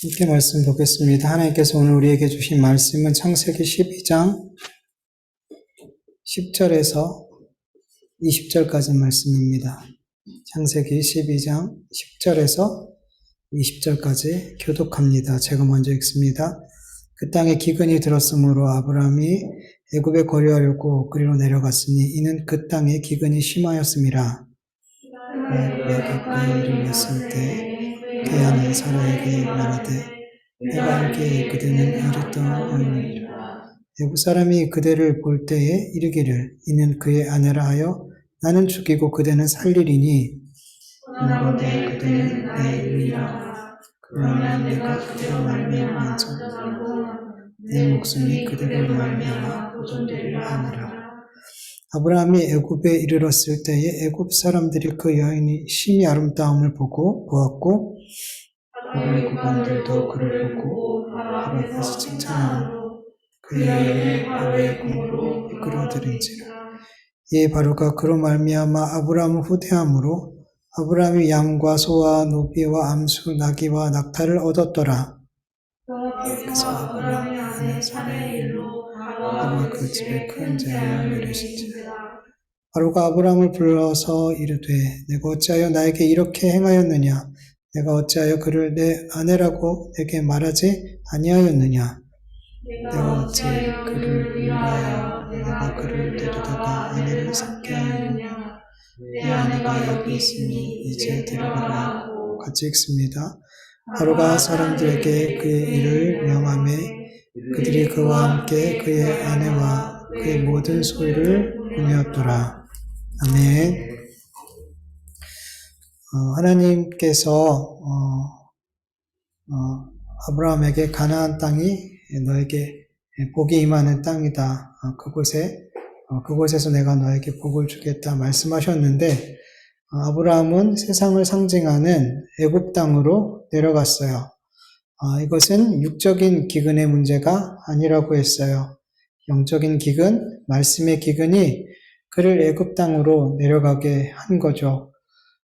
함께 말씀 보겠습니다. 하나님께서 오늘 우리에게 주신 말씀은 창세기 12장 10절에서 20절까지 말씀입니다. 창세기 12장 10절에서 20절까지 교독합니다. 제가 먼저 읽습니다. 그 땅에 기근이 들었으므로 아브라함이 애굽에 거류하려고 그리로 내려갔으니 이는 그 땅에 기근이 심하였음이라. 애굽에 가까이 이르렀을 때 그의 아내 사라에게 말하되 내가 알기에 그대는 이르떠오니라. 애굽 사람이 그대를 볼 때에 이르기를 이는 그의 아내라 하여 나는 죽이고 그대는 살리리니 그러되 그대는 내 의라. 그러면 내가 그대로 말미암아 내 목숨이 그대로 말미암아 보존되리라 하니라. 아브라함이 애굽에 이르렀을 때에 애굽 사람들이 그 여인이 심히 아름다움을 보고 보았고 바로의 국왕들도 그를 보고 바로 앞에서 칭찬하고 그의 여인을 바로의 궁으로 이끌어들인지라. 이에 바로가 그로 말미암아 아브라함을 후대함으로 아브라함이 양과 소와 노비와 암수 나귀와 낙타를 얻었더라. 그래서 아브라함이 아내 사라의 일로 바로가 그 집에 큰 재앙을 내리신지라. 바로가 아브라함을 불러서 이르되 내가 어찌하여 나에게 이렇게 행하였느냐? 내가 어찌하여 그를 내 아내라고 내게 말하지 아니하였느냐? 내가 어찌 그를 위하여 내가 그를 데려다가 아내를 삼게 하였느냐? 내 아내가 여기 있으니 이제 데려가라 하고 같이 읽습니다. 바로가 사람들에게 그의 일을 명하매 그들이 그와 함께 그의 아내와 그의 모든 소유를 보내었더라. 아멘. 하나님께서 아브라함에게 가나안 땅이 너에게 복이 임하는 땅이다. 그곳에서 내가 너에게 복을 주겠다 말씀하셨는데 아브라함은 세상을 상징하는 애굽 땅으로 내려갔어요. 이것은 육적인 기근의 문제가 아니라고 했어요. 영적인 기근, 말씀의 기근이 그를 애굽 땅으로 내려가게 한 거죠.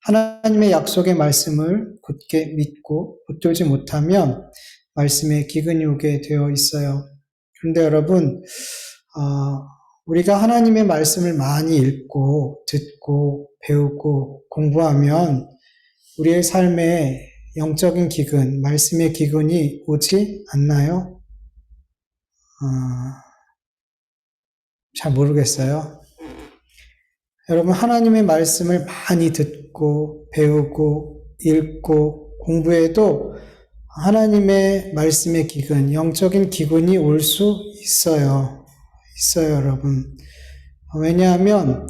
하나님의 약속의 말씀을 굳게 믿고 붙들지 못하면 말씀의 기근이 오게 되어 있어요. 그런데 여러분, 우리가 하나님의 말씀을 많이 읽고 듣고 배우고 공부하면 우리의 삶에 영적인 기근, 말씀의 기근이 오지 않나요? 잘 모르겠어요. 여러분, 하나님의 말씀을 많이 듣고 배우고 읽고 공부해도 하나님의 말씀의 기근, 영적인 기근이 올 수 있어요. 여러분. 왜냐하면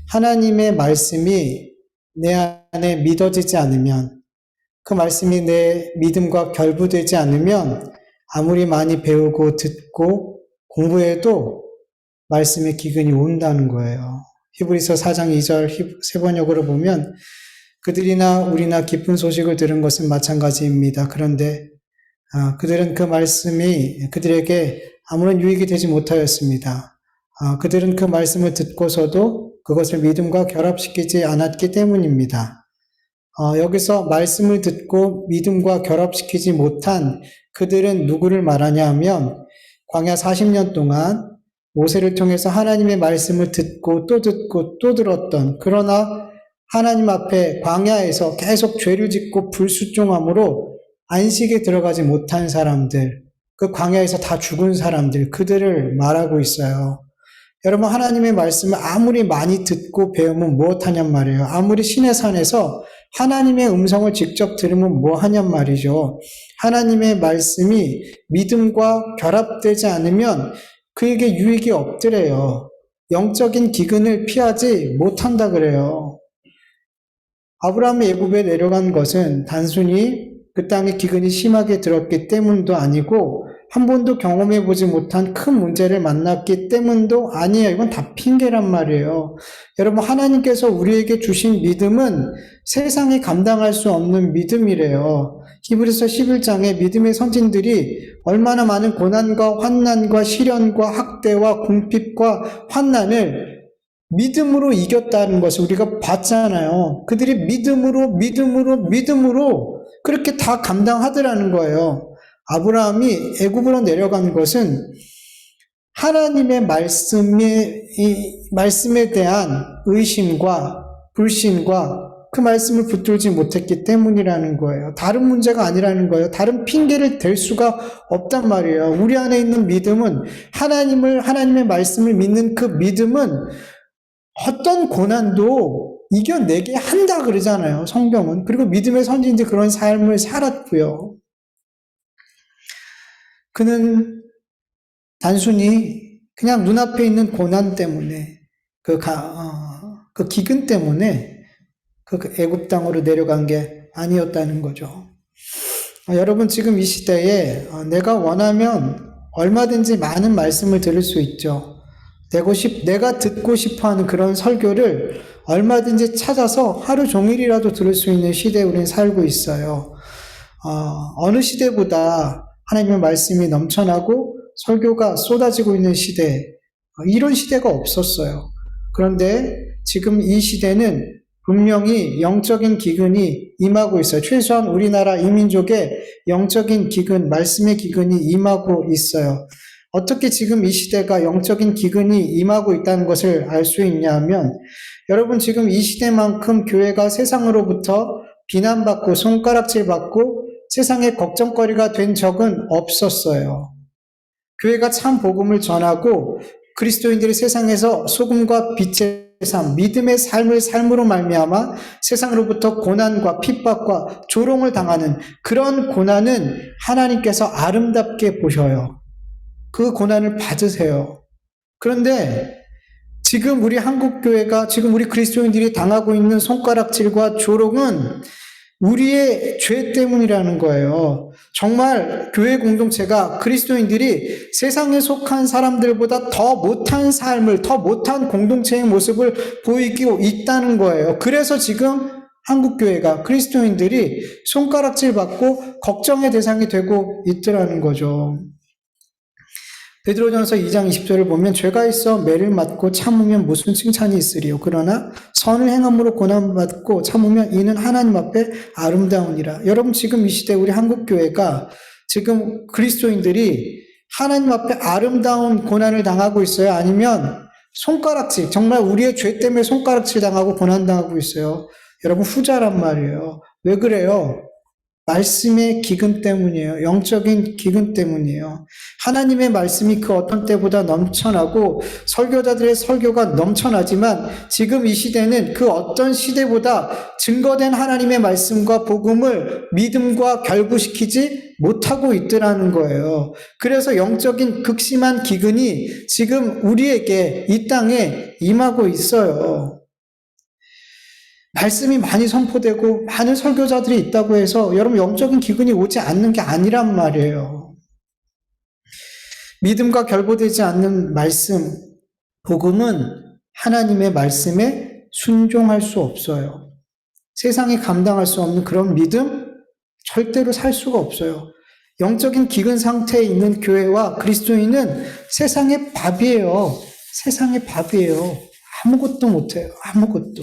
하나님의 말씀이 내 안에 믿어지지 않으면, 그 말씀이 내 믿음과 결부되지 않으면 아무리 많이 배우고 듣고 공부해도 말씀의 기근이 온다는 거예요. 히브리서 4장 2절 세번역으로 보면 그들이나 우리나 기쁜 소식을 들은 것은 마찬가지입니다. 그런데 그들은 그 말씀이 그들에게 아무런 유익이 되지 못하였습니다. 그들은 그 말씀을 듣고서도 그것을 믿음과 결합시키지 않았기 때문입니다. 여기서 말씀을 듣고 믿음과 결합시키지 못한 그들은 누구를 말하냐 하면 광야 40년 동안 모세를 통해서 하나님의 말씀을 듣고 또 들었던, 그러나 하나님 앞에 광야에서 계속 죄를 짓고 불순종함으로 안식에 들어가지 못한 사람들, 그 광야에서 다 죽은 사람들, 그들을 말하고 있어요. 여러분, 하나님의 말씀을 아무리 많이 듣고 배우면 무엇하냔 말이에요. 아무리 신의 산에서 하나님의 음성을 직접 들으면 뭐하냔 말이죠. 하나님의 말씀이 믿음과 결합되지 않으면 그에게 유익이 없더래요. 영적인 기근을 피하지 못한다 그래요. 아브라함이 애굽에 내려간 것은 단순히 그 땅에 기근이 심하게 들었기 때문도 아니고 한 번도 경험해보지 못한 큰 문제를 만났기 때문도 아니에요. 이건 다 핑계란 말이에요. 여러분, 하나님께서 우리에게 주신 믿음은 세상이 감당할 수 없는 믿음이래요. 히브리서 11장에 믿음의 선진들이 얼마나 많은 고난과 환난과 시련과 학대와 궁핍과 환난을 믿음으로 이겼다는 것을 우리가 봤잖아요. 그들이 믿음으로 그렇게 다 감당하더라는 거예요. 아브라함이 애굽으로 내려간 것은 하나님의 말씀에 대한 의심과 불신과 그 말씀을 붙들지 못했기 때문이라는 거예요. 다른 문제가 아니라는 거예요. 다른 핑계를 댈 수가 없단 말이에요. 우리 안에 있는 믿음은 하나님의 말씀을 믿는 그 믿음은 어떤 고난도 이겨내게 한다 그러잖아요. 성경은. 그리고 믿음의 선지인지 그런 삶을 살았고요. 그는 단순히 그냥 눈앞에 있는 고난 때문에 그 기근 때문에 그 애굽 땅으로 내려간 게 아니었다는 거죠. 여러분 지금 이 시대에 내가 원하면 얼마든지 많은 말씀을 들을 수 있죠. 내가 듣고 싶어하는 그런 설교를 얼마든지 찾아서 하루 종일이라도 들을 수 있는 시대에 우리는 살고 있어요. 어느 시대보다 하나님의 말씀이 넘쳐나고 설교가 쏟아지고 있는 시대, 이런 시대가 없었어요. 그런데 지금 이 시대는 분명히 영적인 기근이 임하고 있어요. 최소한 우리나라 이민족의 영적인 기근, 말씀의 기근이 임하고 있어요. 어떻게 지금 이 시대가 영적인 기근이 임하고 있다는 것을 알 수 있냐 하면, 여러분 지금 이 시대만큼 교회가 세상으로부터 비난받고 손가락질받고 세상의 걱정거리가 된 적은 없었어요. 교회가 참 복음을 전하고 그리스도인들이 세상에서 소금과 빛의 삶, 믿음의 삶을 삶으로 말미암아 세상으로부터 고난과 핍박과 조롱을 당하는 그런 고난은 하나님께서 아름답게 보셔요. 그 고난을 받으세요. 그런데 지금 우리 한국교회가, 지금 우리 그리스도인들이 당하고 있는 손가락질과 조롱은 우리의 죄 때문이라는 거예요. 정말 교회 공동체가, 그리스도인들이 세상에 속한 사람들보다 더 못한 삶을, 더 못한 공동체의 모습을 보이고 있다는 거예요. 그래서 지금 한국교회가, 그리스도인들이 손가락질 받고 걱정의 대상이 되고 있더라는 거죠. 베드로전서 2장 20절을 보면 죄가 있어 매를 맞고 참으면 무슨 칭찬이 있으리요. 그러나 선을 행함으로 고난받고 참으면 이는 하나님 앞에 아름다우니라. 여러분 지금 이 시대 우리 한국교회가, 지금 그리스도인들이 하나님 앞에 아름다운 고난을 당하고 있어요? 아니면 손가락질, 정말 우리의 죄 때문에 손가락질 당하고 고난당하고 있어요? 여러분 후자란 말이에요. 왜 그래요? 말씀의 기근 때문이에요. 영적인 기근 때문이에요. 하나님의 말씀이 그 어떤 때보다 넘쳐나고 설교자들의 설교가 넘쳐나지만 지금 이 시대는 그 어떤 시대보다 증거된 하나님의 말씀과 복음을 믿음과 결부시키지 못하고 있더라는 거예요. 그래서 영적인 극심한 기근이 지금 우리에게 이 땅에 임하고 있어요. 말씀이 많이 선포되고 많은 설교자들이 있다고 해서 여러분 영적인 기근이 오지 않는 게 아니란 말이에요. 믿음과 결부되지 않는 말씀, 복음은 하나님의 말씀에 순종할 수 없어요. 세상이 감당할 수 없는 그런 믿음 절대로 살 수가 없어요. 영적인 기근 상태에 있는 교회와 그리스도인은 세상의 밥이에요. 세상의 밥이에요. 아무것도 못해요. 아무것도.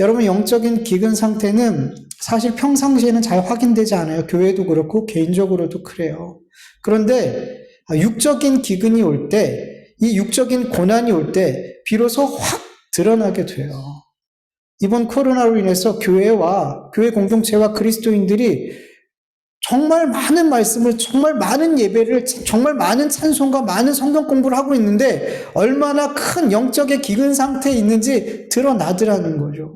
여러분 영적인 기근 상태는 사실 평상시에는 잘 확인되지 않아요. 교회도 그렇고 개인적으로도 그래요. 그런데 육적인 기근이 올 때, 이 육적인 고난이 올 때 비로소 확 드러나게 돼요. 이번 코로나로 인해서 교회와 교회 공동체와 그리스도인들이 정말 많은 말씀을, 정말 많은 예배를, 정말 많은 찬송과 많은 성경 공부를 하고 있는데 얼마나 큰 영적의 기근 상태에 있는지 드러나더라는 거죠.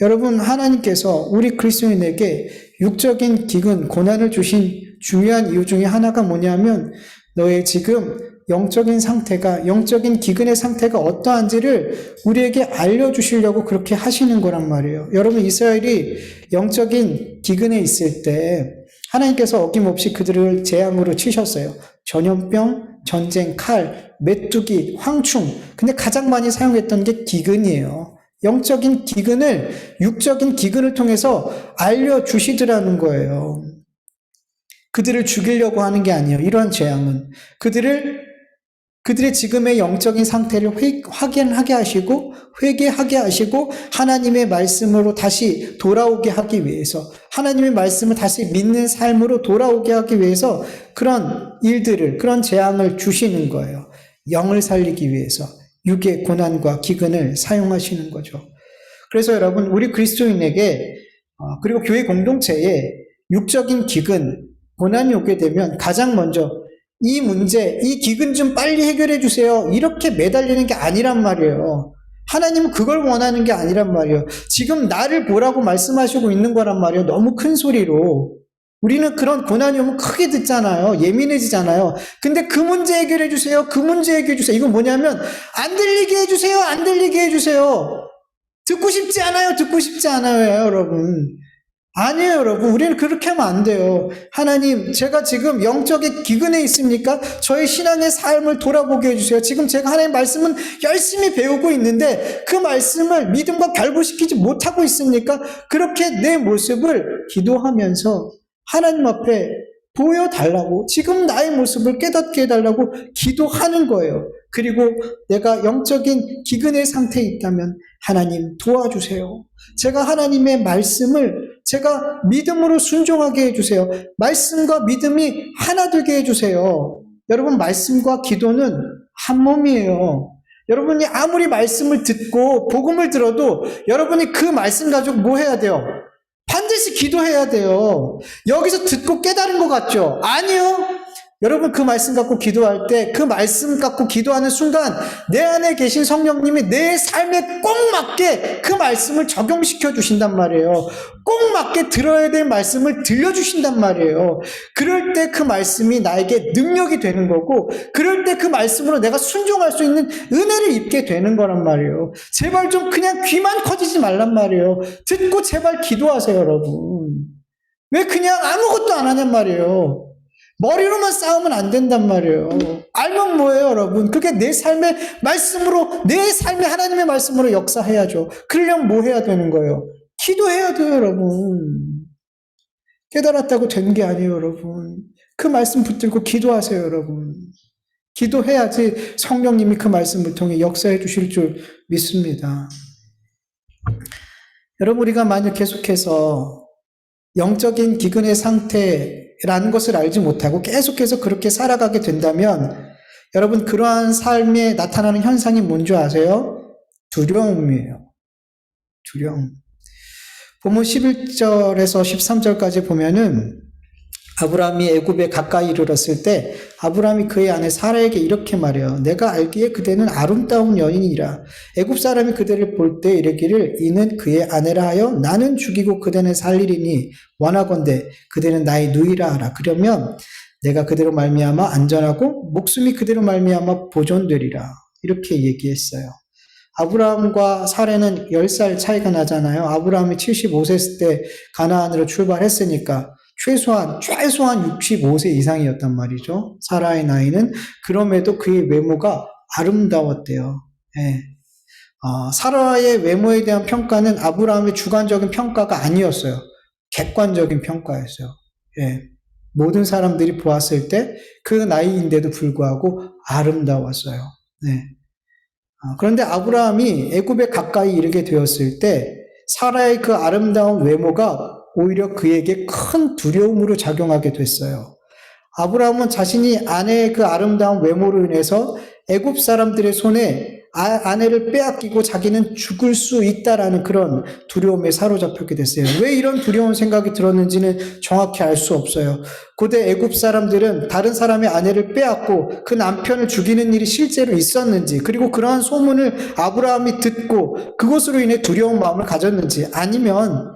여러분 하나님께서 우리 그리스도인에게 육적인 기근, 고난을 주신 중요한 이유 중에 하나가 뭐냐면 너의 지금 영적인 상태가, 영적인 기근의 상태가 어떠한지를 우리에게 알려주시려고 그렇게 하시는 거란 말이에요. 여러분 이스라엘이 영적인 기근에 있을 때 하나님께서 어김없이 그들을 재앙으로 치셨어요. 전염병, 전쟁, 칼, 메뚜기, 황충. 근데 가장 많이 사용했던 게 기근이에요. 영적인 기근을, 육적인 기근을 통해서 알려주시더라는 거예요. 그들을 죽이려고 하는 게 아니에요. 이러한 재앙은 그들을 그들의 지금의 영적인 상태를 확인하게 하시고 회개하게 하시고 하나님의 말씀으로 다시 돌아오게 하기 위해서, 하나님의 말씀을 다시 믿는 삶으로 돌아오게 하기 위해서 그런 일들을, 그런 재앙을 주시는 거예요. 영을 살리기 위해서 육의 고난과 기근을 사용하시는 거죠. 그래서 여러분, 우리 그리스도인에게 그리고 교회 공동체에 육적인 기근, 고난이 오게 되면 가장 먼저 이 문제, 이 기근 좀 빨리 해결해 주세요, 이렇게 매달리는 게 아니란 말이에요. 하나님은 그걸 원하는 게 아니란 말이에요. 지금 나를 보라고 말씀하시고 있는 거란 말이에요. 너무 큰 소리로. 우리는 그런 고난이 오면 크게 듣잖아요. 예민해지잖아요. 근데 그 문제 해결해 주세요, 그 문제 해결해 주세요, 이건 뭐냐면 안 들리게 해주세요, 안 들리게 해주세요. 듣고 싶지 않아요, 듣고 싶지 않아요, 여러분. 아니에요, 여러분. 우리는 그렇게 하면 안 돼요. 하나님, 제가 지금 영적인 기근에 있습니까? 저의 신앙의 삶을 돌아보게 해주세요. 지금 제가 하나님의 말씀은 열심히 배우고 있는데 그 말씀을 믿음과 결부시키지 못하고 있습니까? 그렇게 내 모습을 기도하면서 하나님 앞에 보여달라고, 지금 나의 모습을 깨닫게 해달라고 기도하는 거예요. 그리고 내가 영적인 기근의 상태에 있다면 하나님 도와주세요. 제가 하나님의 말씀을 제가 믿음으로 순종하게 해주세요. 말씀과 믿음이 하나 되게 해주세요. 여러분, 말씀과 기도는 한 몸이에요. 여러분이 아무리 말씀을 듣고 복음을 들어도 여러분이 그 말씀 가지고 뭐 해야 돼요? 반드시 기도해야 돼요. 여기서 듣고 깨달은 것 같죠? 아니요. 여러분, 그 말씀 갖고 기도할 때, 그 말씀 갖고 기도하는 순간 내 안에 계신 성령님이 내 삶에 꼭 맞게 그 말씀을 적용시켜 주신단 말이에요. 꼭 맞게 들어야 될 말씀을 들려주신단 말이에요. 그럴 때 그 말씀이 나에게 능력이 되는 거고, 그럴 때 그 말씀으로 내가 순종할 수 있는 은혜를 입게 되는 거란 말이에요. 제발 좀 그냥 귀만 커지지 말란 말이에요. 듣고 제발 기도하세요, 여러분. 왜 그냥 아무것도 안 하냔 말이에요. 머리로만 싸우면 안 된단 말이에요. 알면 뭐예요, 여러분? 그게 내 삶의 말씀으로, 내 삶의 하나님의 말씀으로 역사해야죠. 그러려면 뭐 해야 되는 거예요? 기도해야 돼요, 여러분. 깨달았다고 된 게 아니에요, 여러분. 그 말씀 붙들고 기도하세요, 여러분. 기도해야지 성령님이 그 말씀을 통해 역사해 주실 줄 믿습니다. 여러분, 우리가 만약 계속해서 영적인 기근의 상태라는 것을 알지 못하고 계속해서 그렇게 살아가게 된다면 여러분, 그러한 삶에 나타나는 현상이 뭔지 아세요? 두려움이에요. 두려움. 본문 11절에서 13절까지 보면은 아브라함이 애굽에 가까이 이르렀을 때 아브라함이 그의 아내 사라에게 이렇게 말해요. 내가 알기에 그대는 아름다운 여인이라. 애굽 사람이 그대를 볼 때 이르기를 이는 그의 아내라 하여 나는 죽이고 그대는 살리리니 원하건대 그대는 나의 누이라 하라. 그러면 내가 그대로 말미암아 안전하고 목숨이 그대로 말미암아 보존되리라. 이렇게 얘기했어요. 아브라함과 사라는 10살 차이가 나잖아요. 아브라함이 75세 때 가나안으로 출발했으니까 최소한 65세 이상이었단 말이죠. 사라의 나이는. 그럼에도 그의 외모가 아름다웠대요. 예. 사라의 외모에 대한 평가는 아브라함의 주관적인 평가가 아니었어요. 객관적인 평가였어요. 예. 모든 사람들이 보았을 때 그 나이인데도 불구하고 아름다웠어요. 네. 그런데 아브라함이 애굽에 가까이 이르게 되었을 때 사라의 그 아름다운 외모가 오히려 그에게 큰 두려움으로 작용하게 됐어요. 아브라함은 자신이 아내의 그 아름다운 외모로 인해서 애굽 사람들의 손에 아내를 빼앗기고 자기는 죽을 수 있다라는 그런 두려움에 사로잡혔게 됐어요. 왜 이런 두려운 생각이 들었는지는 정확히 알 수 없어요. 고대 애굽 사람들은 다른 사람의 아내를 빼앗고 그 남편을 죽이는 일이 실제로 있었는지, 그리고 그러한 소문을 아브라함이 듣고 그것으로 인해 두려운 마음을 가졌는지, 아니면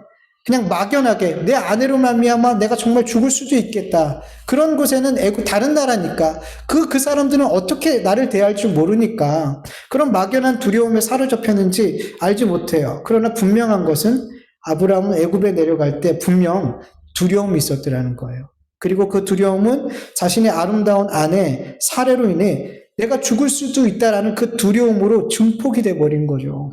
그냥 막연하게 내 아내로 말미암아 내가 정말 죽을 수도 있겠다. 그런 곳에는 애굽 다른 나라니까 그 사람들은 어떻게 나를 대할 줄 모르니까 그런 막연한 두려움에 사로잡혔는지 알지 못해요. 그러나 분명한 것은 아브라함은 애굽에 내려갈 때 분명 두려움이 있었더라는 거예요. 그리고 그 두려움은 자신의 아름다운 아내 사례로 인해 내가 죽을 수도 있다라는 그 두려움으로 증폭이 돼버린 거죠.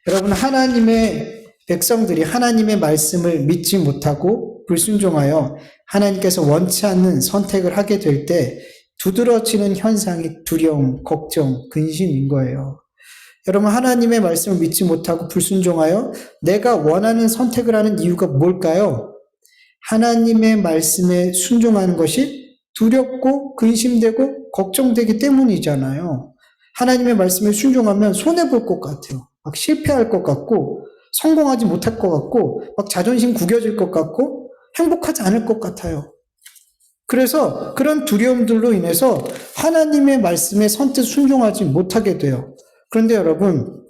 여러분, 하나님의 백성들이 하나님의 말씀을 믿지 못하고 불순종하여 하나님께서 원치 않는 선택을 하게 될 때 두드러지는 현상이 두려움, 걱정, 근심인 거예요. 여러분, 하나님의 말씀을 믿지 못하고 불순종하여 내가 원하는 선택을 하는 이유가 뭘까요? 하나님의 말씀에 순종하는 것이 두렵고 근심되고 걱정되기 때문이잖아요. 하나님의 말씀에 순종하면 손해볼 것 같아요. 막 실패할 것 같고 성공하지 못할 것 같고 막 자존심 구겨질 것 같고 행복하지 않을 것 같아요. 그래서 그런 두려움들로 인해서 하나님의 말씀에 선뜻 순종하지 못하게 돼요. 그런데 여러분,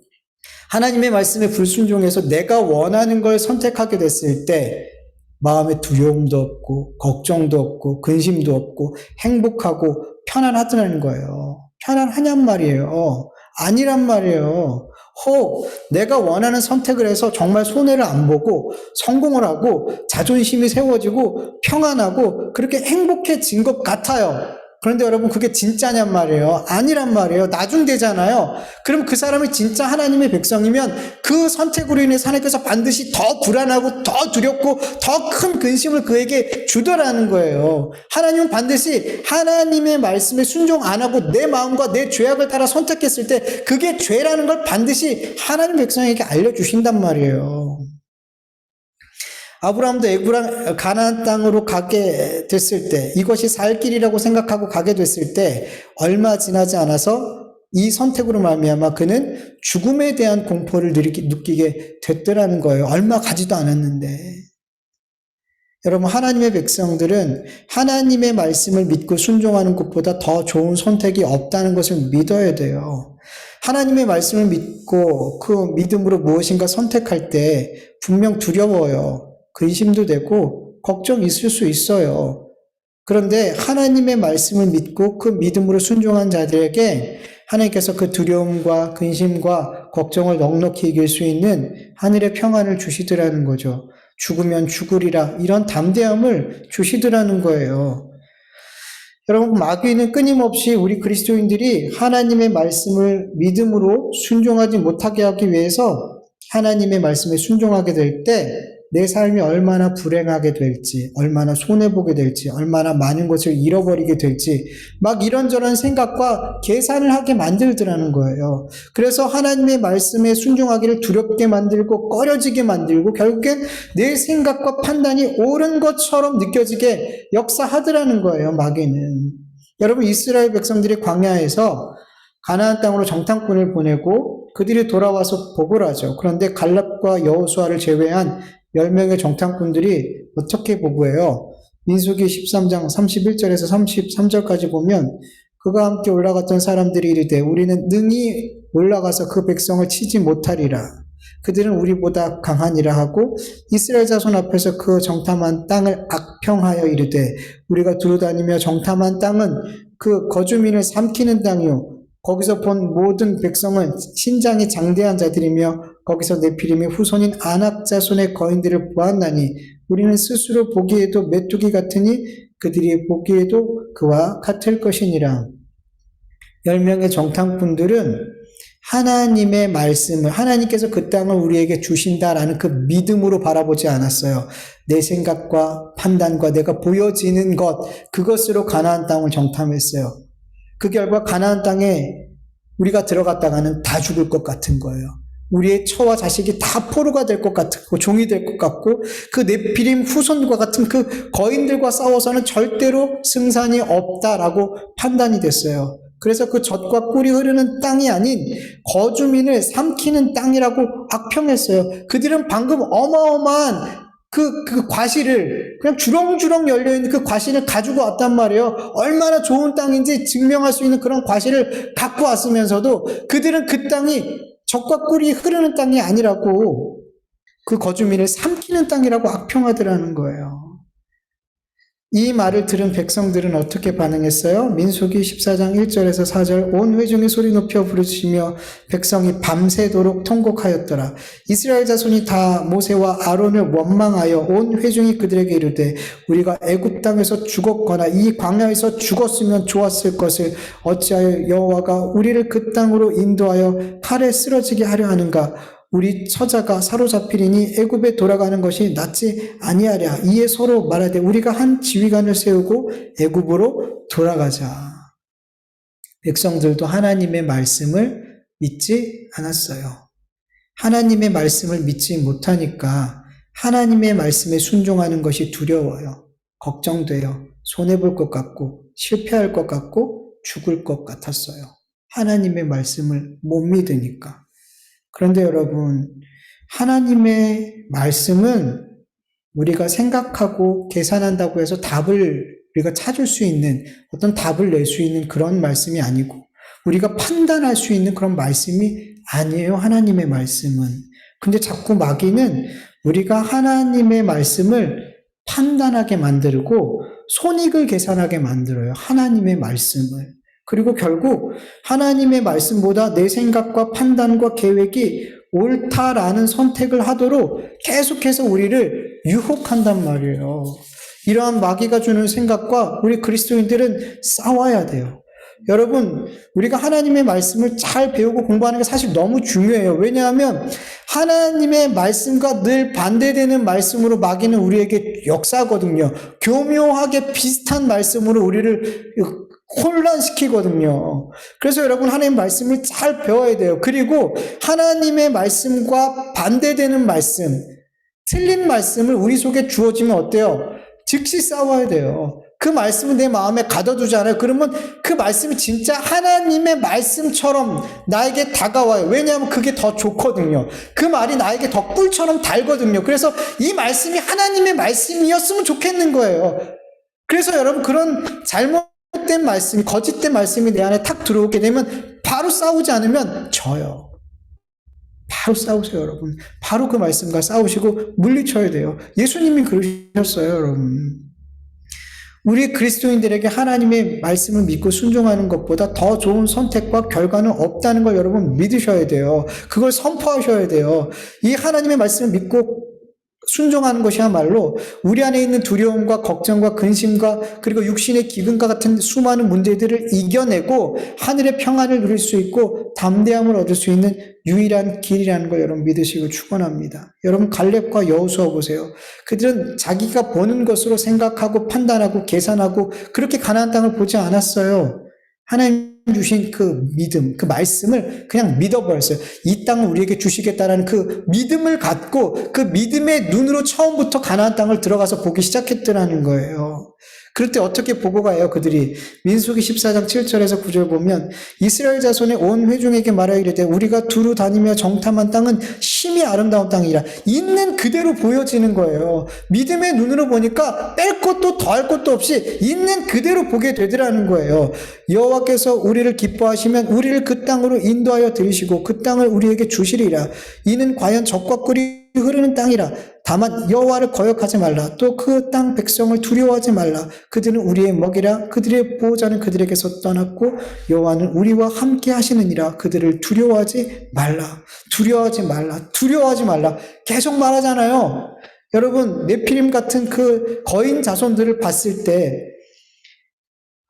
하나님의 말씀에 불순종해서 내가 원하는 걸 선택하게 됐을 때 마음에 두려움도 없고 걱정도 없고 근심도 없고 행복하고 편안하더라는 거예요. 편안하냔 말이에요. 아니란 말이에요. 혹 내가 원하는 선택을 해서 정말 손해를 안 보고 성공을 하고 자존심이 세워지고 평안하고 그렇게 행복해진 것 같아요. 그런데 여러분, 그게 진짜냔 말이에요. 아니란 말이에요. 나중되잖아요. 그럼 그 사람이 진짜 하나님의 백성이면 그 선택으로 인해서 하나님께서 반드시 더 불안하고 더 두렵고 더 큰 근심을 그에게 주더라는 거예요. 하나님은 반드시 하나님의 말씀에 순종 안 하고 내 마음과 내 죄악을 따라 선택했을 때 그게 죄라는 걸 반드시 하나님 백성에게 알려주신단 말이에요. 아브라함도 가나안 땅으로 가게 됐을 때, 이것이 살 길이라고 생각하고 가게 됐을 때 얼마 지나지 않아서 이 선택으로 말미암아 그는 죽음에 대한 공포를 느끼게 됐더라는 거예요. 얼마 가지도 않았는데. 여러분, 하나님의 백성들은 하나님의 말씀을 믿고 순종하는 것보다 더 좋은 선택이 없다는 것을 믿어야 돼요. 하나님의 말씀을 믿고 그 믿음으로 무엇인가 선택할 때 분명 두려워요. 근심도 되고 걱정이 있을 수 있어요. 그런데 하나님의 말씀을 믿고 그 믿음으로 순종한 자들에게 하나님께서 그 두려움과 근심과 걱정을 넉넉히 이길 수 있는 하늘의 평안을 주시더라는 거죠. 죽으면 죽으리라, 이런 담대함을 주시더라는 거예요. 여러분, 마귀는 끊임없이 우리 그리스도인들이 하나님의 말씀을 믿음으로 순종하지 못하게 하기 위해서 하나님의 말씀에 순종하게 될 때 내 삶이 얼마나 불행하게 될지, 얼마나 손해보게 될지, 얼마나 많은 것을 잃어버리게 될지 막 이런저런 생각과 계산을 하게 만들더라는 거예요. 그래서 하나님의 말씀에 순종하기를 두렵게 만들고 꺼려지게 만들고 결국엔 내 생각과 판단이 옳은 것처럼 느껴지게 역사하더라는 거예요, 마귀는. 여러분, 이스라엘 백성들이 광야에서 가나안 땅으로 정탐꾼을 보내고 그들이 돌아와서 보고를 하죠. 그런데 갈렙과 여호수아를 제외한 10명의 정탐꾼들이 어떻게 보고해요? 민수기 13장 31절에서 33절까지 보면 그가 함께 올라갔던 사람들이 이르되 우리는 능히 올라가서 그 백성을 치지 못하리라. 그들은 우리보다 강하니라 하고 이스라엘 자손 앞에서 그 정탐한 땅을 악평하여 이르되 우리가 두루다니며 정탐한 땅은 그 거주민을 삼키는 땅이요 거기서 본 모든 백성은 신장이 장대한 자들이며 거기서 네피림의 후손인 아낙 자손의 거인들을 보았나니 우리는 스스로 보기에도 메뚜기 같으니 그들이 보기에도 그와 같을 것이니라. 10명의 정탐꾼들은 하나님의 말씀을, 하나님께서 그 땅을 우리에게 주신다라는 그 믿음으로 바라보지 않았어요. 내 생각과 판단과 내가 보여지는 것, 그것으로 가나안 땅을 정탐했어요. 그 결과 가나안 땅에 우리가 들어갔다가는 다 죽을 것 같은 거예요. 우리의 처와 자식이 다 포로가 될 것 같고 종이 될 것 같고 그 네피림 후손과 같은 그 거인들과 싸워서는 절대로 승산이 없다라고 판단이 됐어요. 그래서 그 젖과 꿀이 흐르는 땅이 아닌 거주민을 삼키는 땅이라고 악평했어요. 그들은 방금 어마어마한 그 과실을, 그냥 주렁주렁 열려있는 그 과실을 가지고 왔단 말이에요. 얼마나 좋은 땅인지 증명할 수 있는 그런 과실을 갖고 왔으면서도 그들은 그 땅이 젖과 꿀이 흐르는 땅이 아니라고 그 거주민을 삼키는 땅이라고 악평하더라는 거예요. 이 말을 들은 백성들은 어떻게 반응했어요? 민수기 14장 1절에서 4절 온 회중이 소리 높여 부르시며 백성이 밤새도록 통곡하였더라. 이스라엘 자손이 다 모세와 아론을 원망하여 온 회중이 그들에게 이르되 우리가 애굽 땅에서 죽었거나 이 광야에서 죽었으면 좋았을 것을 어찌하여 여호와가 우리를 그 땅으로 인도하여 칼에 쓰러지게 하려 하는가? 우리 처자가 사로잡히리니 애굽에 돌아가는 것이 낫지 아니하랴. 이에 서로 말하되 우리가 한 지휘관을 세우고 애굽으로 돌아가자. 백성들도 하나님의 말씀을 믿지 않았어요. 하나님의 말씀을 믿지 못하니까 하나님의 말씀에 순종하는 것이 두려워요. 걱정돼요. 손해볼 것 같고 실패할 것 같고 죽을 것 같았어요. 하나님의 말씀을 못 믿으니까. 그런데 여러분, 하나님의 말씀은 우리가 생각하고 계산한다고 해서 답을 우리가 찾을 수 있는 어떤 답을 낼 수 있는 그런 말씀이 아니고 우리가 판단할 수 있는 그런 말씀이 아니에요. 하나님의 말씀은. 근데 자꾸 마귀는 우리가 하나님의 말씀을 판단하게 만들고 손익을 계산하게 만들어요. 하나님의 말씀을. 그리고 결국 하나님의 말씀보다 내 생각과 판단과 계획이 옳다라는 선택을 하도록 계속해서 우리를 유혹한단 말이에요. 이러한 마귀가 주는 생각과 우리 그리스도인들은 싸워야 돼요. 여러분, 우리가 하나님의 말씀을 잘 배우고 공부하는 게 사실 너무 중요해요. 왜냐하면 하나님의 말씀과 늘 반대되는 말씀으로 마귀는 우리에게 역사하거든요. 교묘하게 비슷한 말씀으로 우리를 혼란시키거든요. 그래서 여러분, 하나님의 말씀을 잘 배워야 돼요. 그리고 하나님의 말씀과 반대되는 말씀, 틀린 말씀을 우리 속에 주어지면 어때요? 즉시 싸워야 돼요. 그 말씀은 내 마음에 가둬두잖아요. 그러면 그 말씀이 진짜 하나님의 말씀처럼 나에게 다가와요. 왜냐하면 그게 더 좋거든요. 그 말이 나에게 더 꿀처럼 달거든요. 그래서 이 말씀이 하나님의 말씀이었으면 좋겠는 거예요. 그래서 여러분, 그런 잘못된 말씀이, 거짓된 말씀이 내 안에 탁 들어오게 되면 바로 싸우지 않으면 져요. 바로 싸우세요, 여러분. 바로 그 말씀과 싸우시고 물리쳐야 돼요. 예수님이 그러셨어요, 여러분. 우리 그리스도인들에게 하나님의 말씀을 믿고 순종하는 것보다 더 좋은 선택과 결과는 없다는 걸 여러분 믿으셔야 돼요. 그걸 선포하셔야 돼요. 이 하나님의 말씀을 믿고 순종하는 것이야말로 우리 안에 있는 두려움과 걱정과 근심과 그리고 육신의 기근과 같은 수많은 문제들을 이겨내고 하늘의 평안을 누릴 수 있고 담대함을 얻을 수 있는 유일한 길이라는 걸 여러분 믿으시고 축원합니다. 여러분, 갈렙과 여호수아 보세요. 그들은 자기가 보는 것으로 생각하고 판단하고 계산하고 그렇게 가나안 땅을 보지 않았어요. 하나님 주신 그 믿음, 그 말씀을 그냥 믿어버렸어요. 이 땅을 우리에게 주시겠다라는 그 믿음을 갖고 그 믿음의 눈으로 처음부터 가나안 땅을 들어가서 보기 시작했더라는 거예요. 그럴 때 어떻게 보고 가요, 그들이? 민수기 14장 7절에서 9절 보면 이스라엘 자손의 온 회중에게 말하기를 우리가 두루 다니며 정탐한 땅은 심히 아름다운 땅이라. 있는 그대로 보여지는 거예요. 믿음의 눈으로 보니까 뺄 것도 더할 것도 없이 있는 그대로 보게 되더라는 거예요. 여호와께서 우리를 기뻐하시면 우리를 그 땅으로 인도하여 들이시고 그 땅을 우리에게 주시리라. 이는 과연 적과 꿀이 흐르는 땅이라. 다만 여호와를 거역하지 말라. 또 그 땅 백성을 두려워하지 말라. 그들은 우리의 먹이라. 그들의 보호자는 그들에게서 떠났고 여호와는 우리와 함께 하시느니라. 그들을 두려워하지 말라. 두려워하지 말라. 두려워하지 말라. 계속 말하잖아요. 여러분, 네피림 같은 그 거인 자손들을 봤을 때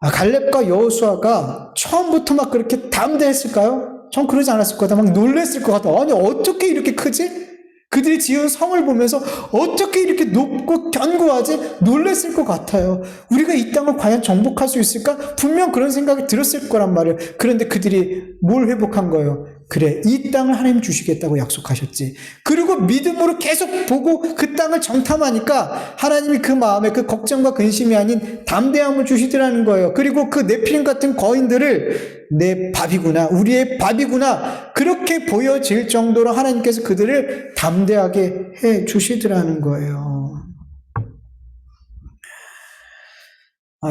갈렙과 여호수아가 처음부터 막 그렇게 담대했을까요? 전 그러지 않았을 것 같아. 막 놀랬을 것 같아. 아니, 어떻게 이렇게 크지? 그들이 지은 성을 보면서 어떻게 이렇게 높고 견고하지? 놀랬을 것 같아요. 우리가 이 땅을 과연 정복할 수 있을까? 분명 그런 생각이 들었을 거란 말이에요. 그런데 그들이 뭘 회복한 거예요? 그래, 이 땅을 하나님 주시겠다고 약속하셨지. 그리고 믿음으로 계속 보고 그 땅을 정탐하니까 하나님이 그 마음에 그 걱정과 근심이 아닌 담대함을 주시더라는 거예요. 그리고 그 네피림 같은 거인들을 내 밥이구나, 우리의 밥이구나, 그렇게 보여질 정도로 하나님께서 그들을 담대하게 해 주시더라는 거예요.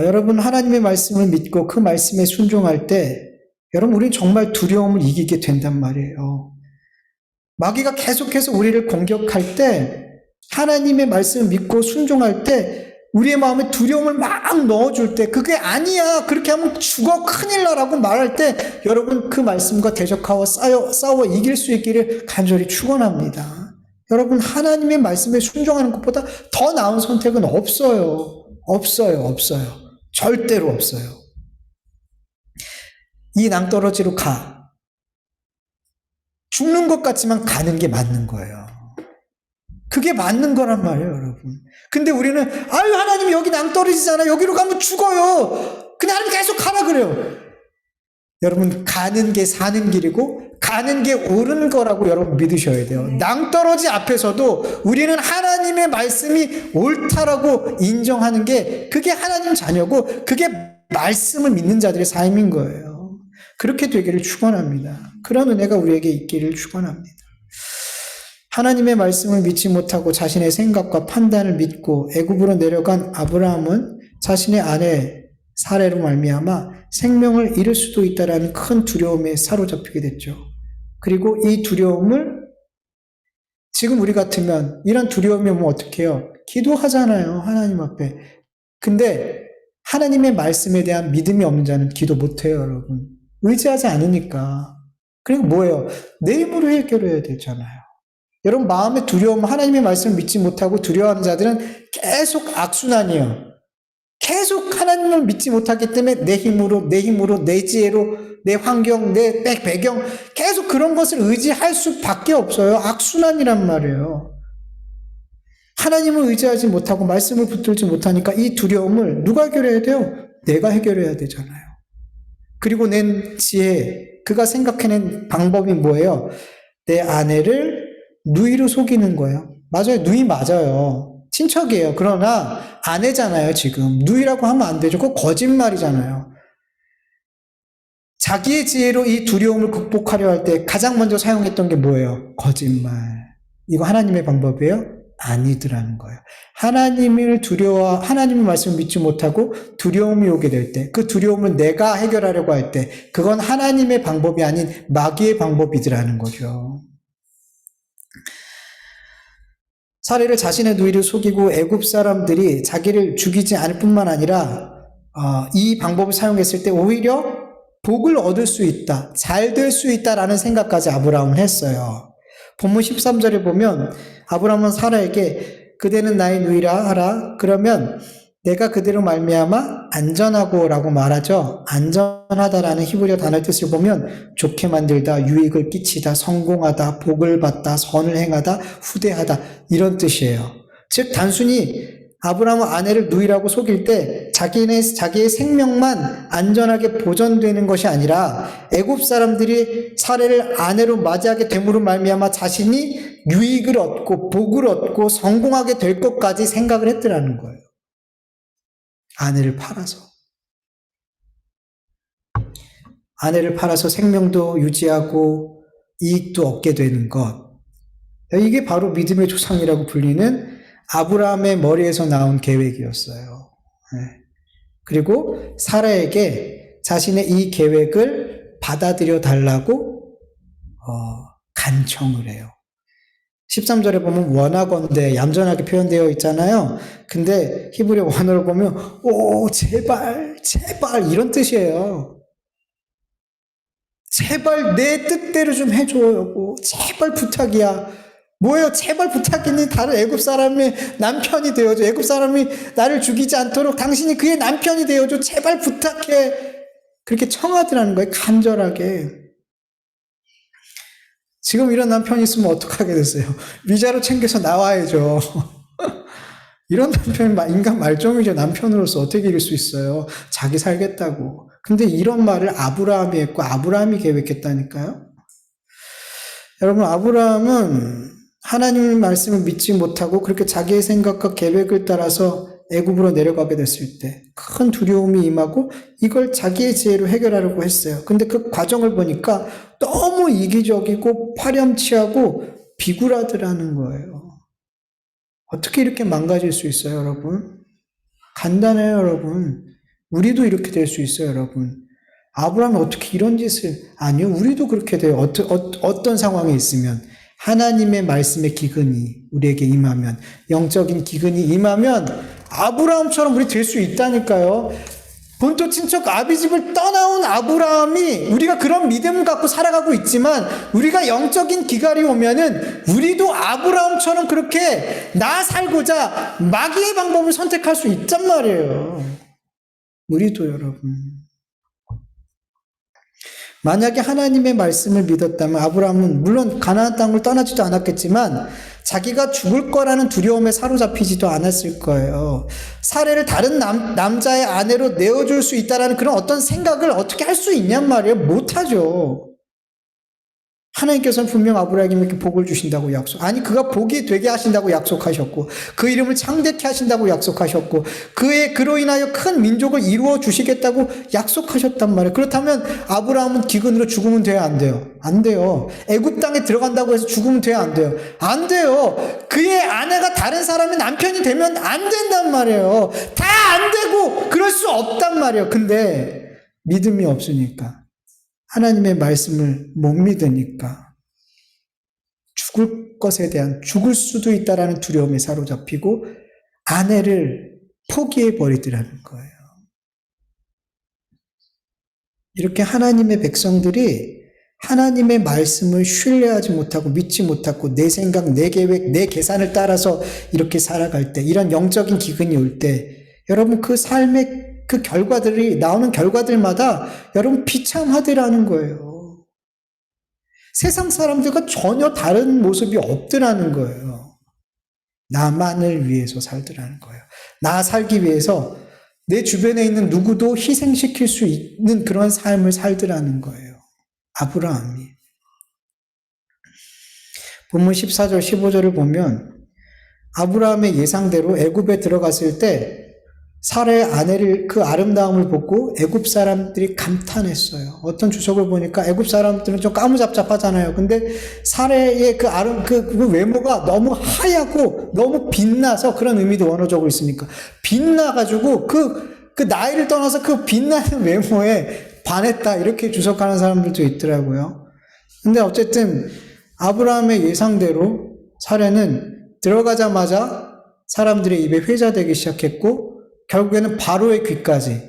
여러분, 하나님의 말씀을 믿고 그 말씀에 순종할 때 여러분, 우리는 정말 두려움을 이기게 된단 말이에요. 마귀가 계속해서 우리를 공격할 때 하나님의 말씀을 믿고 순종할 때 우리의 마음에 두려움을 막 넣어줄 때 그게 아니야, 그렇게 하면 죽어, 큰일 나라고 말할 때 여러분, 그 말씀과 대적하고 싸워 이길 수 있기를 간절히 축원합니다. 여러분, 하나님의 말씀에 순종하는 것보다 더 나은 선택은 없어요. 없어요. 절대로 없어요. 이 낭떠러지로 가. 죽는 것 같지만 가는 게 맞는 거예요. 그게 맞는 거란 말이에요, 여러분. 근데 우리는 하나님 여기 낭떠러지잖아. 여기로 가면 죽어요. 근데 하나님 계속 가라 그래요. 여러분, 가는 게 사는 길이고 가는 게 옳은 거라고 여러분 믿으셔야 돼요. 낭떠러지 앞에서도 우리는 하나님의 말씀이 옳다라고 인정하는 게 그게 하나님 자녀고 그게 말씀을 믿는 자들의 삶인 거예요. 그렇게 되기를 축원합니다. 그런 은혜가 우리에게 있기를 축원합니다. 하나님의 말씀을 믿지 못하고 자신의 생각과 판단을 믿고 애굽으로 내려간 아브라함은 자신의 아내 사례로 말미암아 생명을 잃을 수도 있다라는 큰 두려움에 사로잡히게 됐죠. 그리고 이 두려움을 지금 우리 같으면 이런 두려움이 오면 어떻게 해요? 기도하잖아요. 하나님 앞에. 근데 하나님의 말씀에 대한 믿음이 없는 자는 기도 못해요, 여러분. 의지하지 않으니까. 그리고 뭐예요? 내 힘으로 해결해야 되잖아요. 여러분, 마음의 두려움, 하나님의 말씀을 믿지 못하고 두려워하는 자들은 계속 악순환이에요. 계속 하나님을 믿지 못하기 때문에 내 힘으로, 내 지혜로, 내 환경, 내 배경, 계속 그런 것을 의지할 수밖에 없어요. 악순환이란 말이에요. 하나님을 의지하지 못하고 말씀을 붙들지 못하니까 이 두려움을 누가 해결해야 돼요? 내가 해결해야 되잖아요. 그리고 낸 지혜, 그가 생각해낸 방법이 뭐예요? 내 아내를 누이로 속이는 거예요. 맞아요. 누이 맞아요. 친척이에요. 그러나 아내잖아요, 지금. 누이라고 하면 안 되죠. 그거 거짓말이잖아요. 자기의 지혜로 이 두려움을 극복하려 할 때 가장 먼저 사용했던 게 뭐예요? 거짓말. 이거 하나님의 방법이에요? 아니더라는 거예요. 하나님을 하나님의 말씀을 믿지 못하고 두려움이 오게 될 때, 그 두려움을 내가 해결하려고 할 때, 그건 하나님의 방법이 아닌 마귀의 방법이더라는 거죠. 사례를 자신의 누이를 속이고 애굽 사람들이 자기를 죽이지 않을 뿐만 아니라 이 방법을 사용했을 때 오히려 복을 얻을 수 있다, 잘 될 수 있다라는 생각까지 아브라함은 했어요. 본문 13절에 보면 아브라함은 사라에게 그대는 나의 누이라 하라. 그러면 내가 그대로 말미암아 안전하고라고 말하죠. 안전하다라는 히브리어 단어의 뜻을 보면 좋게 만들다, 유익을 끼치다, 성공하다, 복을 받다, 선을 행하다, 후대하다 이런 뜻이에요. 즉 단순히 아브라함은 아내를 누이라고 속일 때 자기의 생명만 안전하게 보존되는 것이 아니라 애굽 사람들이 사례를 아내로 맞이하게 됨으로 말미암아 자신이 유익을 얻고 복을 얻고 성공하게 될 것까지 생각을 했더라는 거예요. 아내를 팔아서 생명도 유지하고 이익도 얻게 되는 것. 이게 바로 믿음의 조상이라고 불리는 아브라함의 머리에서 나온 계획이었어요. 그리고 사라에게 자신의 이 계획을 받아들여 달라고 간청을 해요. 13절에 보면 원하건대 얌전하게 표현되어 있잖아요. 근데 히브리 원어를 보면 제발 이런 뜻이에요. 제발 내 뜻대로 좀 해줘요. 제발 부탁이야. 뭐예요? 제발 부탁이니 다른 애굽 사람의 남편이 되어줘. 애굽 사람이 나를 죽이지 않도록 당신이 그의 남편이 되어줘. 제발 부탁해. 그렇게 청하더라는 거예요. 간절하게. 지금 이런 남편이 있으면 어떡하게 됐어요? 위자료 챙겨서 나와야죠. 이런 남편이 인간 말종이죠. 남편으로서 어떻게 이길 수 있어요? 자기 살겠다고. 근데 이런 말을 아브라함이 했고 아브라함이 계획했다니까요. 여러분, 아브라함은 하나님의 말씀을 믿지 못하고 그렇게 자기의 생각과 계획을 따라서 애굽으로 내려가게 됐을 때 큰 두려움이 임하고 이걸 자기의 지혜로 해결하려고 했어요. 근데 그 과정을 보니까 너무 이기적이고 파렴치하고 비굴하더라는 거예요. 어떻게 이렇게 망가질 수 있어요, 여러분? 간단해요, 여러분. 우리도 이렇게 될 수 있어요, 여러분. 아브라함이 어떻게 이런 짓을, 아니요, 우리도 그렇게 돼요. 어떤 상황에 있으면 하나님의 말씀의 기근이 우리에게 임하면, 영적인 기근이 임하면 아브라함처럼 우리 될 수 있다니까요. 본토 친척 아비집을 떠나온 아브라함이 우리가 그런 믿음을 갖고 살아가고 있지만 우리가 영적인 기갈이 오면은 우리도 아브라함처럼 그렇게 나 살고자 마귀의 방법을 선택할 수 있단 말이에요. 우리도 여러분. 만약에 하나님의 말씀을 믿었다면 아브라함은 물론 가나안 땅을 떠나지도 않았겠지만 자기가 죽을 거라는 두려움에 사로잡히지도 않았을 거예요. 사례를 다른 남자의 아내로 내어줄 수 있다라는 그런 어떤 생각을 어떻게 할 수 있냔 말이에요. 못하죠. 하나님께서는 분명 아브라함에게 복을 주신다고 아니, 그가 복이 되게 하신다고 약속하셨고, 그 이름을 창대케 하신다고 약속하셨고, 그로 인하여 큰 민족을 이루어 주시겠다고 약속하셨단 말이에요. 그렇다면 아브라함은 기근으로 죽으면 돼요, 안 돼요? 안 돼요. 애굽 땅에 들어간다고 해서 죽으면 돼요, 안 돼요? 안 돼요. 그의 아내가 다른 사람의 남편이 되면 안 된단 말이에요. 다 안 되고 그럴 수 없단 말이에요. 근데 믿음이 없으니까, 하나님의 말씀을 못 믿으니까 죽을 것에 대한, 죽을 수도 있다라는 두려움에 사로잡히고 아내를 포기해 버리더라는 거예요. 이렇게 하나님의 백성들이 하나님의 말씀을 신뢰하지 못하고 믿지 못하고 내 생각, 내 계획, 내 계산을 따라서 이렇게 살아갈 때, 이런 영적인 기근이 올 때, 여러분 그 삶의 그 결과들이, 나오는 결과들마다 여러분 비참하더라는 거예요. 세상 사람들과 전혀 다른 모습이 없더라는 거예요. 나만을 위해서 살더라는 거예요. 나 살기 위해서 내 주변에 있는 누구도 희생시킬 수 있는 그런 삶을 살더라는 거예요. 아브라함이. 본문 14절, 15절을 보면 아브라함의 예상대로 애굽에 들어갔을 때 사라의 아내를, 그 아름다움을 보고 애굽 사람들이 감탄했어요. 어떤 주석을 보니까 애굽 사람들은 좀 까무잡잡하잖아요. 근데 사라의 그 외모가 너무 하얗고 너무 빛나서, 그런 의미도 원어적으로 있으니까 빛나가지고 그 나이를 떠나서 그 빛나는 외모에 반했다, 이렇게 주석하는 사람들도 있더라고요. 근데 어쨌든 아브라함의 예상대로 사라는 들어가자마자 사람들의 입에 회자되기 시작했고 결국에는 바로의 귀까지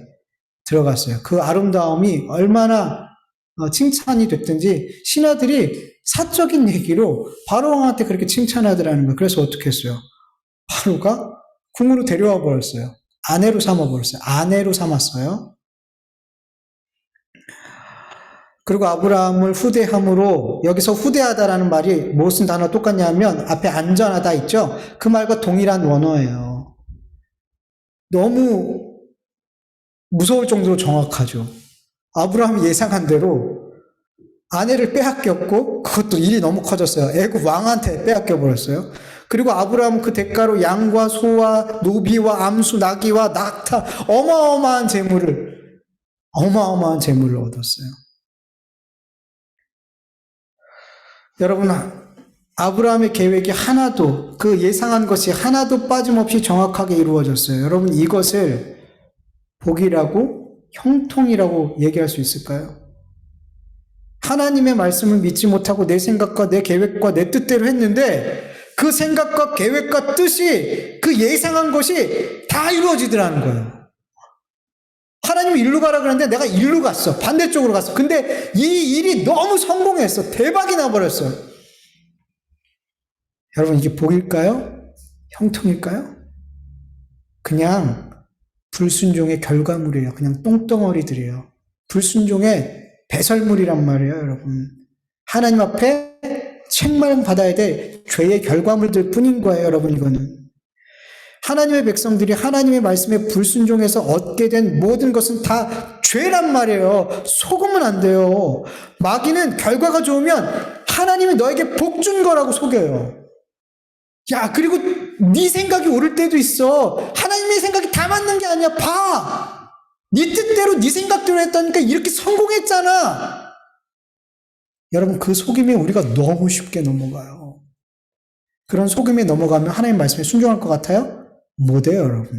들어갔어요. 그 아름다움이 얼마나 칭찬이 됐든지 신하들이 사적인 얘기로 바로 왕한테 그렇게 칭찬하더라는 거예요. 그래서 어떻게 했어요? 바로가 궁으로 데려와 버렸어요. 아내로 삼아 버렸어요. 아내로 삼았어요. 그리고 아브라함을 후대함으로, 여기서 후대하다라는 말이 무슨 단어 똑같냐면 앞에 안전하다 있죠? 그 말과 동일한 원어예요. 너무 무서울 정도로 정확하죠. 아브라함이 예상한 대로 아내를 빼앗겼고, 그것도 일이 너무 커졌어요. 애굽 왕한테 빼앗겨 버렸어요. 그리고 아브라함은 그 대가로 양과 소와 노비와 암수, 나귀와 낙타, 어마어마한 재물을 얻었어요. 여러분, 아브라함의 계획이 하나도, 그 예상한 것이 하나도 빠짐없이 정확하게 이루어졌어요. 여러분, 이것을 복이라고, 형통이라고 얘기할 수 있을까요? 하나님의 말씀을 믿지 못하고 내 생각과 내 계획과 내 뜻대로 했는데 그 생각과 계획과 뜻이, 그 예상한 것이 다 이루어지더라는 거예요. 하나님이 일로 가라 그러는데 내가 일로 갔어. 반대쪽으로 갔어. 근데 이 일이 너무 성공했어. 대박이 나버렸어. 여러분, 이게 복일까요? 형통일까요? 그냥 불순종의 결과물이에요. 그냥 똥덩어리들이에요. 불순종의 배설물이란 말이에요, 여러분. 하나님 앞에 책망 받아야 될 죄의 결과물들 뿐인 거예요, 여러분. 이거는 하나님의 백성들이 하나님의 말씀에 불순종해서 얻게 된 모든 것은 다 죄란 말이에요. 속으면 안 돼요. 마귀는 결과가 좋으면 하나님이 너에게 복 준 거라고 속여요. 야, 그리고 네 생각이 옳을 때도 있어. 하나님의 생각이 다 맞는 게 아니야. 봐. 네 뜻대로 네 생각대로 했다니까 이렇게 성공했잖아. 여러분, 그 속임에 우리가 너무 쉽게 넘어가요. 그런 속임에 넘어가면 하나님 말씀에 순종할 것 같아요? 못해요, 여러분.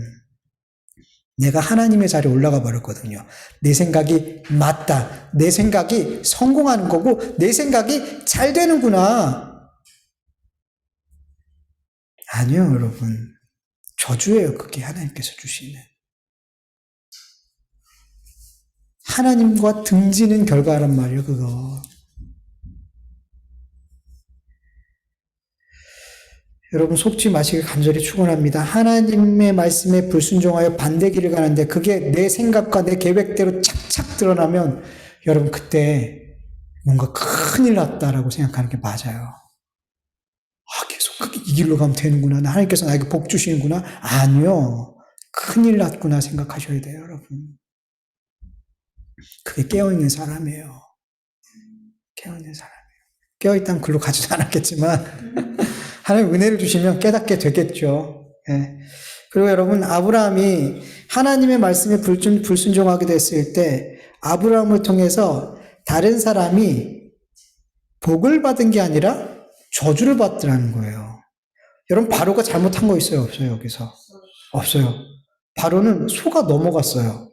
내가 하나님의 자리에 올라가 버렸거든요. 내 생각이 맞다. 내 생각이 성공하는 거고 내 생각이 잘 되는구나. 아니요, 여러분. 저주예요, 그게 하나님께서 주시는. 하나님과 등지는 결과란 말이에요, 그거. 여러분, 속지 마시길 간절히 축원합니다. 하나님의 말씀에 불순종하여 반대 길을 가는데 그게 내 생각과 내 계획대로 착착 드러나면 여러분, 그때 뭔가 큰일 났다라고 생각하는 게 맞아요. 계속 길로 가면 되는구나. 하나님께서 나에게 복 주시는구나. 아니요. 큰일 났구나 생각하셔야 돼요, 여러분. 그게 깨어있는 사람이에요. 깨어있는 사람이에요. 깨어있다면 글로 가지도 않았겠지만 하나님 은혜를 주시면 깨닫게 되겠죠. 예. 그리고 여러분, 아브라함이 하나님의 말씀에 불순종하게 됐을 때 아브라함을 통해서 다른 사람이 복을 받은 게 아니라 저주를 받더라는 거예요. 여러분, 바로가 잘못한 거 있어요? 없어요? 여기서? 없어요. 바로는 속아 넘어갔어요.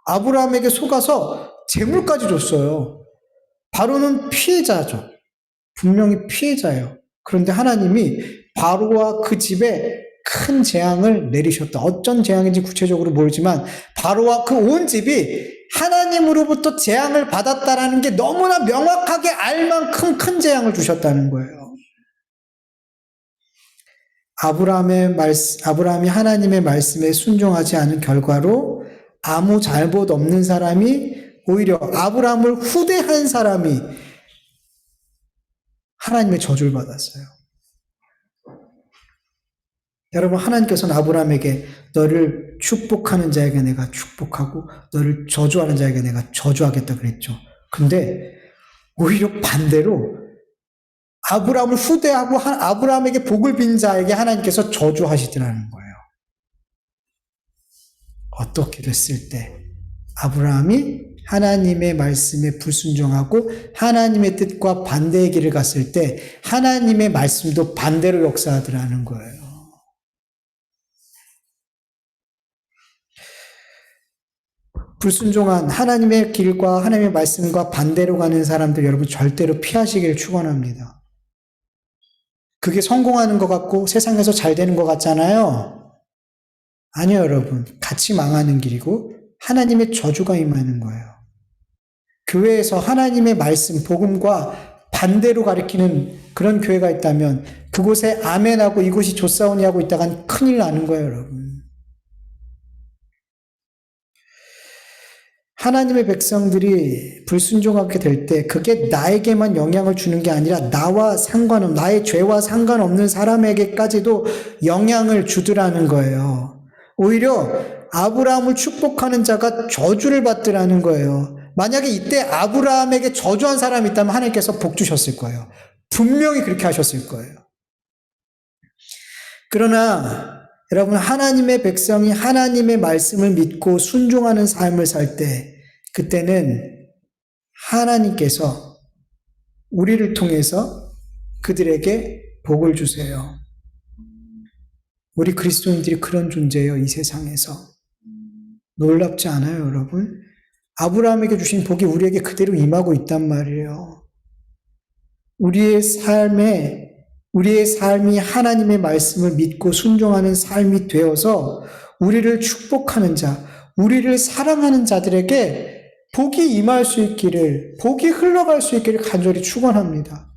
아브라함에게 속아서 재물까지 줬어요. 바로는 피해자죠. 분명히 피해자예요. 그런데 하나님이 바로와 그 집에 큰 재앙을 내리셨다. 어쩐 재앙인지 구체적으로 모르지만 바로와 그 온 집이 하나님으로부터 재앙을 받았다라는 게 너무나 명확하게 알 만큼 큰 재앙을 주셨다는 거예요. 아브라함이 하나님의 말씀에 순종하지 않은 결과로 아무 잘못 없는 사람이 오히려 아브라함을 후대한 사람이 하나님의 저주를 받았어요. 여러분, 하나님께서는 아브라함에게 너를 축복하는 자에게 내가 축복하고 너를 저주하는 자에게 내가 저주하겠다 그랬죠. 근데 오히려 반대로 아브라함을 후대하고 아브라함에게 복을 빈 자에게 하나님께서 저주하시더라는 거예요. 어떻게 됐을 때 아브라함이 하나님의 말씀에 불순종하고 하나님의 뜻과 반대의 길을 갔을 때 하나님의 말씀도 반대로 역사하더라는 거예요. 불순종한 하나님의 길과 하나님의 말씀과 반대로 가는 사람들 여러분 절대로 피하시기를 축원합니다. 그게 성공하는 것 같고 세상에서 잘 되는 것 같잖아요. 아니요, 여러분. 같이 망하는 길이고 하나님의 저주가 임하는 거예요. 교회에서 하나님의 말씀, 복음과 반대로 가리키는 그런 교회가 있다면 그곳에 아멘하고 이곳이 조사오니 하고 있다간 큰일 나는 거예요, 여러분. 하나님의 백성들이 불순종하게 될 때 그게 나에게만 영향을 주는 게 아니라 나의 죄와 상관없는 사람에게까지도 영향을 주더라는 거예요. 오히려 아브라함을 축복하는 자가 저주를 받더라는 거예요. 만약에 이때 아브라함에게 저주한 사람이 있다면 하나님께서 복 주셨을 거예요. 분명히 그렇게 하셨을 거예요. 그러나 여러분, 하나님의 백성이 하나님의 말씀을 믿고 순종하는 삶을 살 때 그때는 하나님께서 우리를 통해서 그들에게 복을 주세요. 우리 그리스도인들이 그런 존재예요, 이 세상에서. 놀랍지 않아요, 여러분? 아브라함에게 주신 복이 우리에게 그대로 임하고 있단 말이에요. 우리의 삶이 하나님의 말씀을 믿고 순종하는 삶이 되어서 우리를 축복하는 자, 우리를 사랑하는 자들에게 복이 임할 수 있기를, 복이 흘러갈 수 있기를 간절히 축원합니다.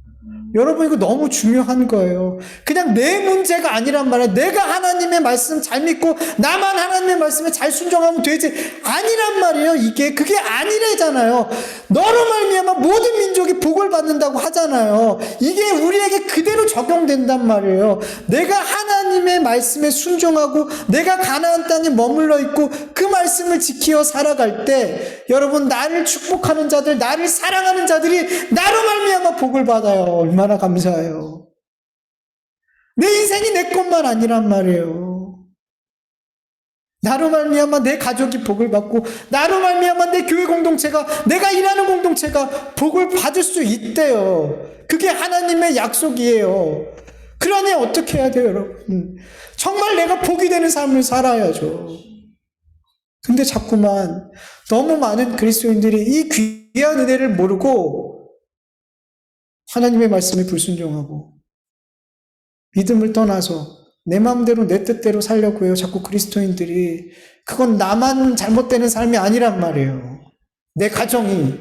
여러분, 이거 너무 중요한 거예요. 그냥 내 문제가 아니란 말이에요. 내가 하나님의 말씀 잘 믿고 나만 하나님의 말씀에 잘 순종하면 되지 아니란 말이에요. 그게 아니래잖아요. 너로 말미암아 모든 민족이 복을 받는다고 하잖아요. 이게 우리에게 그대로 적용된단 말이에요. 내가 하나님의 말씀에 순종하고 내가 가나안 땅에 머물러 있고 그 말씀을 지키어 살아갈 때 여러분, 나를 축복하는 자들, 나를 사랑하는 자들이 나로 말미암아 복을 받아요. 얼마나 감사해요. 내 인생이 내 것만 아니란 말이에요. 나로 말미암아 내 가족이 복을 받고 나로 말미암아 내 교회 공동체가, 내가 일하는 공동체가 복을 받을 수 있대요. 그게 하나님의 약속이에요. 그러니 어떻게 해야 돼요, 여러분? 정말 내가 복이 되는 삶을 살아야죠. 근데 자꾸만 너무 많은 그리스도인들이 이 귀한 은혜를 모르고 하나님의 말씀에 불순종하고 믿음을 떠나서 내 마음대로 내 뜻대로 살려고 해요. 자꾸 그리스도인들이. 그건 나만 잘못되는 삶이 아니란 말이에요. 내 가정이,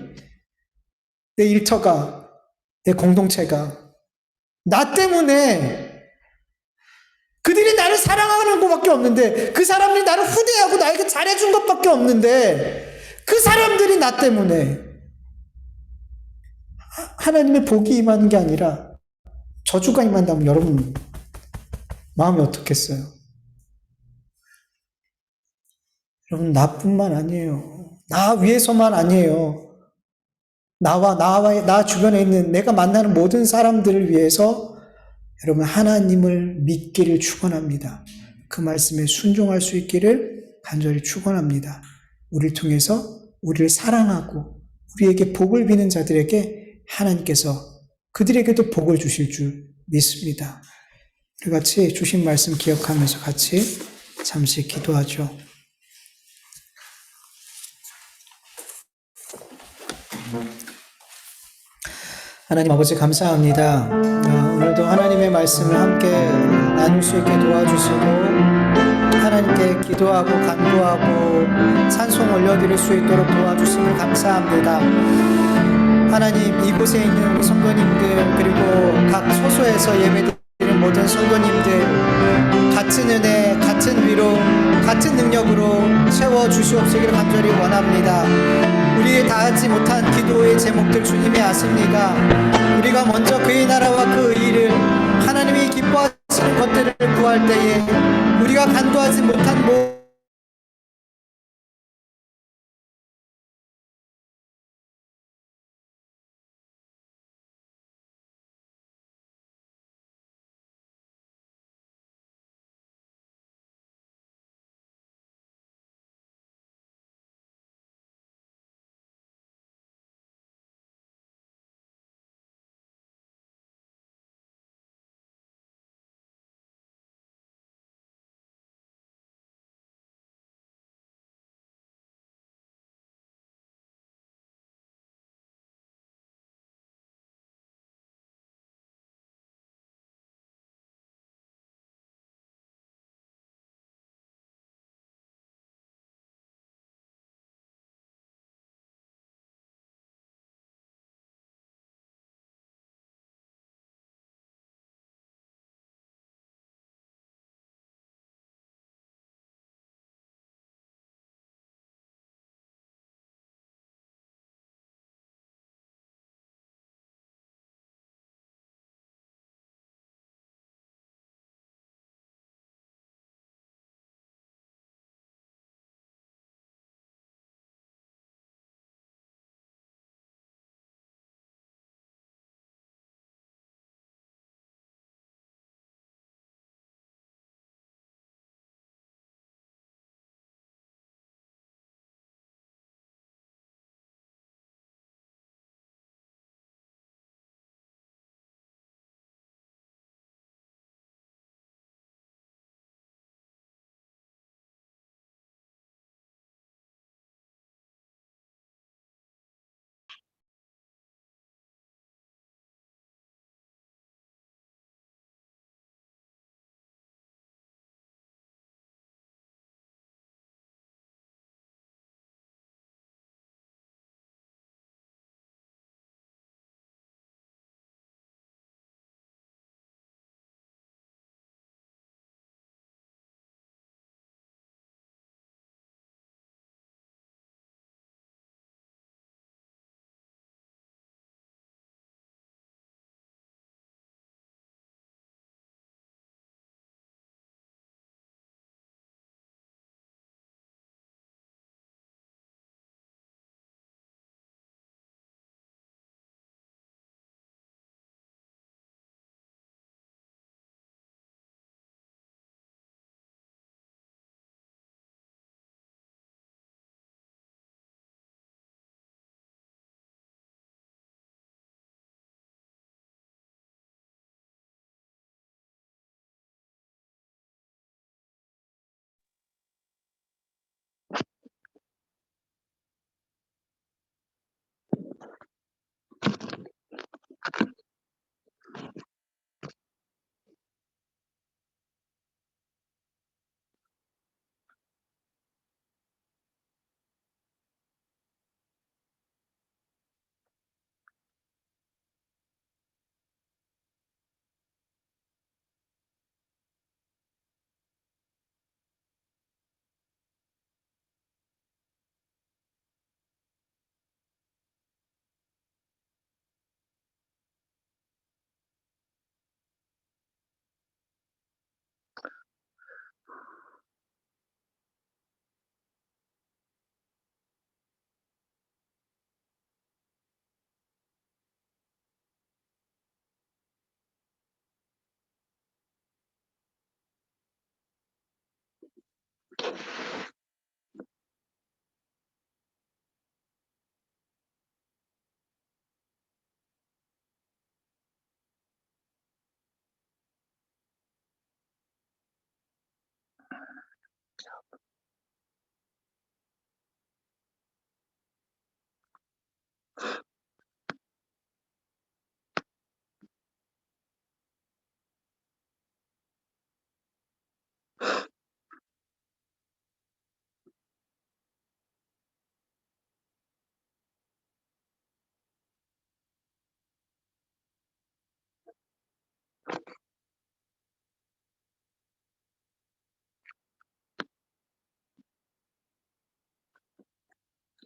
내 일터가, 내 공동체가 나 때문에 그들이 나를 사랑하는 것밖에 없는데, 그 사람들이 나를 후대하고 나에게 잘해준 것밖에 없는데 그 사람들이 나 때문에 하나님의 복이 임하는 게 아니라 저주가 임한다면 여러분 마음이 어떻겠어요? 여러분, 나뿐만 아니에요. 나 위해서만 아니에요. 나 주변에 있는 내가 만나는 모든 사람들을 위해서 여러분, 하나님을 믿기를 축원합니다. 그 말씀에 순종할 수 있기를 간절히 축원합니다. 우리를 통해서 우리를 사랑하고 우리에게 복을 비는 자들에게 하나님께서 그들에게도 복을 주실 줄 믿습니다. 우리 같이 주신 말씀 기억하면서 같이 잠시 기도하죠. 하나님 아버지 감사합니다. 오늘도 하나님의 말씀을 함께 나눌 수 있게 도와주시고 하나님께 기도하고 간구하고 찬송 올려드릴 수 있도록 도와주심을 감사합니다. 하나님, 이곳에 있는 우리 성도님들 그리고 각 소소에서 예배드리는 모든 성도님들 같은 은혜, 같은 위로, 같은 능력으로 채워주시옵시기를 간절히 원합니다. 우리 다하지 못한 기도의 제목들 주님이 아십니다. 우리가 먼저 그의 나라와 그 의를 하나님이 기뻐하시는 것들을 구할 때에 우리가 간구하지 못한 모든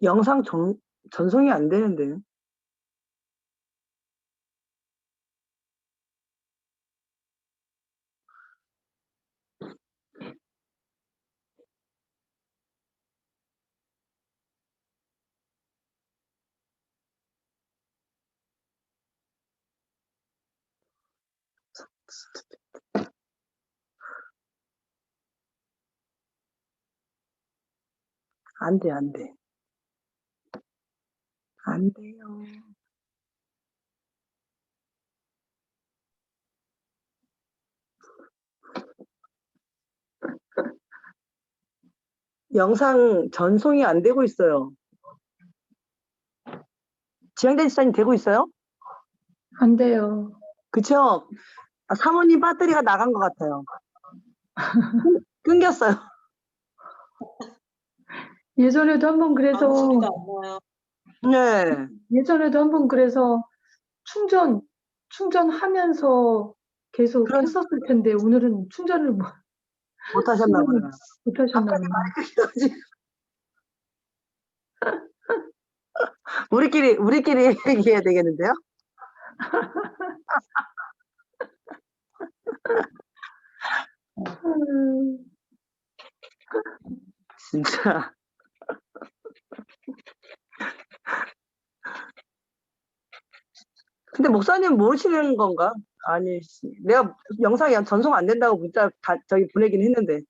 영상 전송이 안 되는데. 안 돼, 안 돼. 안 돼요. 영상 전송이 안 되고 있어요. 지영대 지사님 되고 있어요? 안 돼요. 그쵸? 사모님 배터리가 나간 것 같아요. 끊겼어요. 예전에도 한번 그래서, 소리도 안 나요. 네. 예전에도 한번 그래서 충전하면서 계속 그럼- 했었을 텐데, 오늘은 충전을 못 하셨나 보네요. 못 하셨나 보네요. 우리끼리 얘기해야 되겠는데요? 진짜. 근데 목사님 모르시는 건가? 아니, 내가 영상이 전송 안 된다고 문자 저기 보내긴 했는데.